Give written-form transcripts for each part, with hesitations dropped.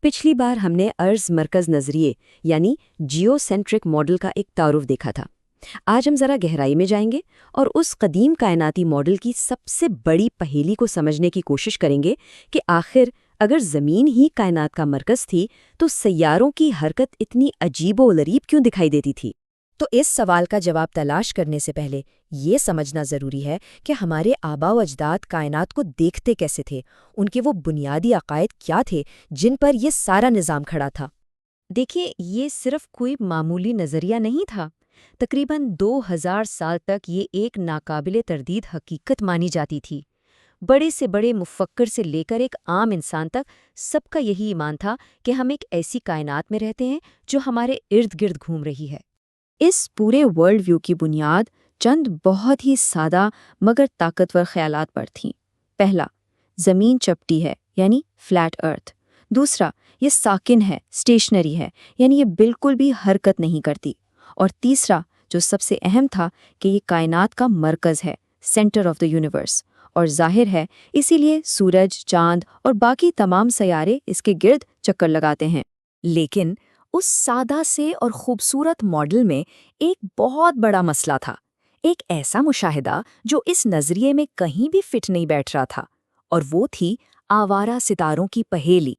पिछली बार हमने अर्ज मरकज नजरिए यानी जियोसेंट्रिक मॉडल का एक तारुफ देखा था। आज हम जरा गहराई में जाएंगे और उस कदीम कायनाती मॉडल की सबसे बड़ी पहेली को समझने की कोशिश करेंगे कि आखिर अगर ज़मीन ही कायनात का मरकज़ थी तो सैयारों की हरकत इतनी अजीबो-गरीब क्यों दिखाई देती थी। तो इस सवाल का जवाब तलाश करने से पहले ये समझना ज़रूरी है कि हमारे आबाओ अजदाद कायनात को देखते कैसे थे, उनके वो बुनियादी अकायद क्या थे जिन पर ये सारा निज़ाम खड़ा था। देखिए, ये सिर्फ कोई मामूली नज़रिया नहीं था। तकरीबन 2000 साल तक ये एक नाकाबिले तरदीद हकीकत मानी जाती थी। बड़े से बड़े मुफक्कर से लेकर एक आम इंसान तक सबका यही ईमान था कि हम एक ऐसी कायनात में रहते हैं जो हमारे इर्द गिर्द घूम रही है। इस पूरे वर्ल्ड व्यू की बुनियाद चंद बहुत ही सादा मगर ताकतवर ख्यालात पर थीं। पहला, ज़मीन चपटी है यानी फ्लैट अर्थ। दूसरा, ये साकिन है, स्टेशनरी है, यानी ये बिल्कुल भी हरकत नहीं करती। और तीसरा, जो सबसे अहम था, कि ये कायनात का मरकज़ है, सेंटर ऑफ द यूनिवर्स। और जाहिर है इसीलिए सूरज, चांद और बाकी तमाम सयारे इसके गिर्द चक्कर लगाते हैं। लेकिन उस सादा से और खूबसूरत मॉडल में एक बहुत बड़ा मसला था, एक ऐसा मुशाहिदा जो इस नज़रिए में कहीं भी फिट नहीं बैठ रहा था, और वो थी आवारा सितारों की पहेली।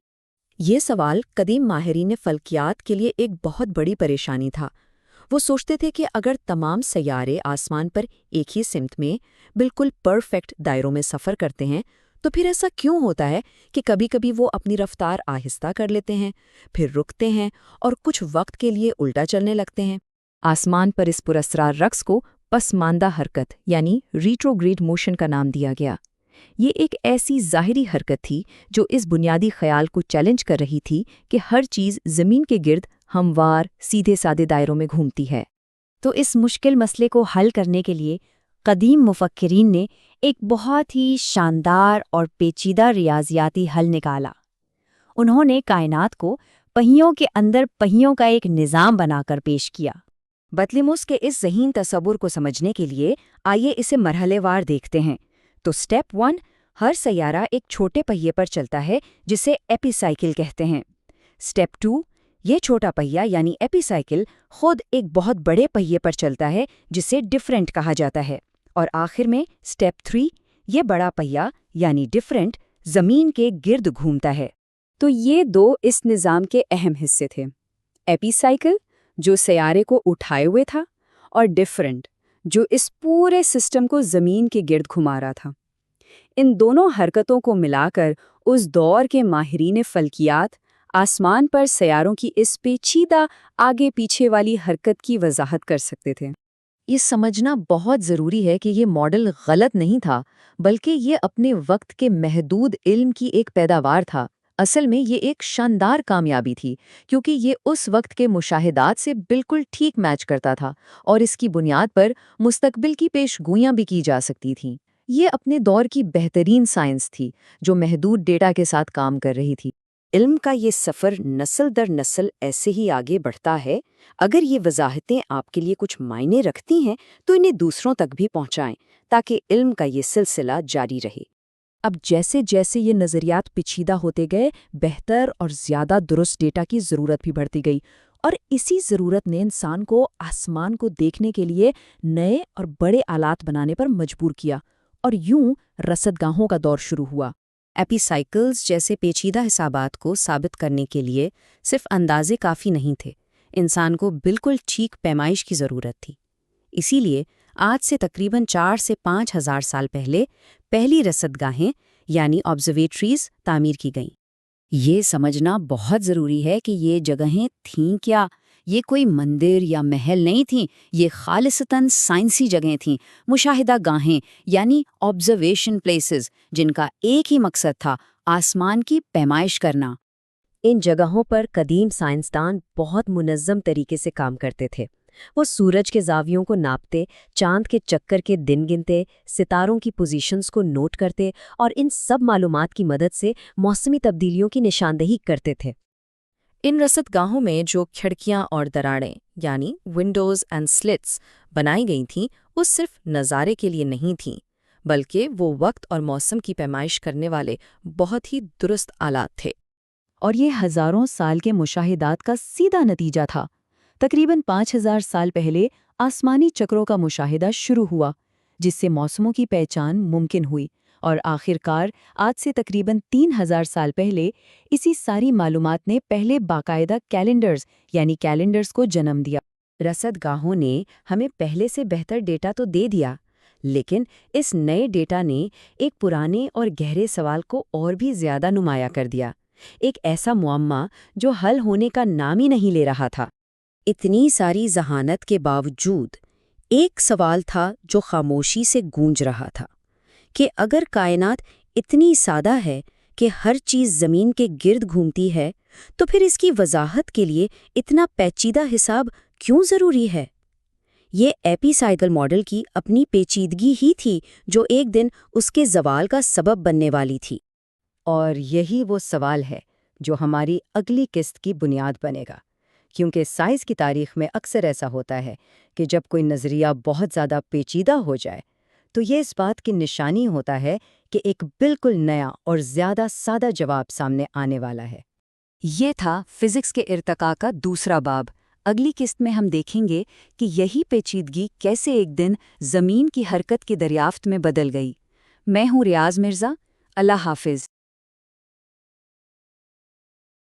ये सवाल कदीम माहिरीन फल्कियात के लिए एक बहुत बड़ी परेशानी था। वो सोचते थे कि अगर तमाम सैयारे आसमान पर एक ही सिमत में बिल्कुल परफेक्ट दायरों में सफ़र करते हैं, तो फिर ऐसा क्यों होता है कि कभी-कभी वो अपनी रफ्तार आहिस्ता कर लेते हैं, फिर रुकते हैं और कुछ वक्त के लिए उल्टा चलने लगते हैं। आसमान पर इस पुरस्रार रक्स को पसमानदा हरकत यानी रिट्रोग्रेड मोशन का नाम दिया गया। ये एक ऐसी ज़ाहिरी हरकत थी जो इस बुनियादी ख्याल को चैलेंज कर रही थी कि हर चीज़ ज़मीन के गिर्द हमवार सीधे सादे दायरों में घूमती है। तो इस मुश्किल मसले को हल करने के लिए कदीम मुफक्किरीन ने एक बहुत ही शानदार और पेचीदा रियाजियाती हल निकाला। उन्होंने कायनात को पहियों के अंदर पहियों का एक निज़ाम बनाकर पेश किया। बतलिमुस के इस ज़हीन तसव्वुर को समझने के लिए आइए इसे मरहलेवार देखते हैं। तो स्टेप 1, हर सैयारा एक छोटे पहिए पर चलता है जिसे एपीसाइकिल कहते हैं। स्टेप 2, ये छोटा पहिया यानी एपीसाइकिल खुद एक बहुत बड़े पहिए पर चलता है जिसे डिफरेंट कहा जाता है। और आखिर में स्टेप 3, ये बड़ा पहिया यानी डिफरेंट ज़मीन के गिर्द घूमता है। तो ये दो इस निज़ाम के अहम हिस्से थे, एपीसाइकिल जो सैयारे को उठाए हुए था, और डिफरेंट जो इस पूरे सिस्टम को ज़मीन के गिर्द घुमा रहा था। इन दोनों हरकतों को मिलाकर उस दौर के माहिरीन फल्कियात आसमान पर सैयारों की इस पेचीदा आगे पीछे वाली हरकत की वजाहत कर सकते थे। ये समझना बहुत ज़रूरी है कि ये मॉडल गलत नहीं था, बल्कि ये अपने वक्त के महदूद इल्म की एक पैदावार था। असल में ये एक शानदार कामयाबी थी, क्योंकि ये उस वक्त के मुशाहिदात से बिल्कुल ठीक मैच करता था और इसकी बुनियाद पर मुस्तकबिल की पेशगोइयां भी की जा सकती थीं। ये अपने दौर की बेहतरीन साइंस थी जो महदूद डेटा के साथ काम कर रही थी। इल्म का ये सफ़र नस्ल दर नस्ल ऐसे ही आगे बढ़ता है। अगर ये वजाहतें आपके लिए कुछ मायने रखती हैं तो इन्हें दूसरों तक भी पहुंचाएं ताकि इल्म का ये सिलसिला जारी रहे। अब जैसे जैसे ये नज़रियात पेचीदा होते गए, बेहतर और ज़्यादा दुरुस्त डेटा की ज़रूरत भी बढ़ती गई, और इसी ज़रूरत ने इंसान को आसमान को देखने के लिए नए और बड़े आलात बनाने पर मजबूर किया, और यूं रसदगाहों का दौर शुरू हुआ। एपीसाइकिल्स जैसे पेचीदा हिसाबात को साबित करने के लिए सिर्फ अंदाजे काफ़ी नहीं थे, इंसान को बिल्कुल ठीक पैमाइश की ज़रूरत थी। इसीलिए आज से तकरीबन 4 से 5 हज़ार साल पहले पहली रसदगाहें यानी ऑब्जर्वेटरीज तामीर की गईं। ये समझना बहुत ज़रूरी है कि ये जगहें थीं क्या। ये कोई मंदिर या महल नहीं थीं, ये खालिसतन साइंसी जगहें थीं, मुशाहिदा गाहें यानी ऑब्जर्वेशन प्लेसेस, जिनका एक ही मकसद था, आसमान की पैमाइश करना। इन जगहों पर कदीम साइंसदान बहुत मुनज़्ज़म तरीके से काम करते थे। वो सूरज के ज़ावियों को नापते, चांद के चक्कर के दिन गिनते, सितारों की पोजीशंस को नोट करते और इन सब मालूमात की मदद से मौसमी तब्दीलियों की निशानदेही करते थे। इन रसदगाहों में जो खिड़कियां और दरारें यानी विंडोज़ एंड स्लिट्स बनाई गई थीं, वो सिर्फ नज़ारे के लिए नहीं थीं, बल्कि वो वक्त और मौसम की पैमाइश करने वाले बहुत ही दुरुस्त आलात थे। اور یہ ہزاروں سال کے مشاہدات کا سیدھا نتیجہ تھا۔ تقریباً 5000 سال پہلے آسمانی چکروں کا مشاہدہ شروع ہوا، جس سے موسموں کی پہچان ممکن ہوئی، اور آخر کار آج سے تقریباً 3000 سال پہلے اسی ساری معلومات نے پہلے باقاعدہ کیلنڈرز کو جنم دیا۔ رصد گاہوں نے ہمیں پہلے سے بہتر ڈیٹا تو دے دیا، لیکن اس نئے ڈیٹا نے ایک پرانے اور گہرے سوال کو اور بھی زیادہ نمایاں کر دیا، ایک ایسا معمہ جو حل ہونے کا نام ہی نہیں لے رہا تھا۔ اتنی ساری ذہانت کے باوجود ایک سوال تھا جو خاموشی سے گونج رہا تھا، کہ اگر کائنات اتنی سادہ ہے کہ ہر چیز زمین کے گرد گھومتی ہے، تو پھر اس کی وضاحت کے لیے اتنا پیچیدہ حساب کیوں ضروری ہے؟ یہ ایپی ماڈل کی اپنی پیچیدگی ہی تھی جو ایک دن اس کے زوال کا سبب بننے والی تھی۔ اور یہی وہ سوال ہے جو ہماری اگلی قسط کی بنیاد بنے گا، کیونکہ سائنس کی تاریخ میں اکثر ایسا ہوتا ہے کہ جب کوئی نظریہ بہت زیادہ پیچیدہ ہو جائے تو یہ اس بات کی نشانی ہوتا ہے کہ ایک بالکل نیا اور زیادہ سادہ جواب سامنے آنے والا ہے۔ یہ تھا فزکس کے ارتقاء کا دوسرا باب۔ اگلی قسط میں ہم دیکھیں گے کہ یہی پیچیدگی کیسے ایک دن زمین کی حرکت کی دریافت میں بدل گئی۔ میں ہوں ریاض مرزا۔ اللہ حافظ۔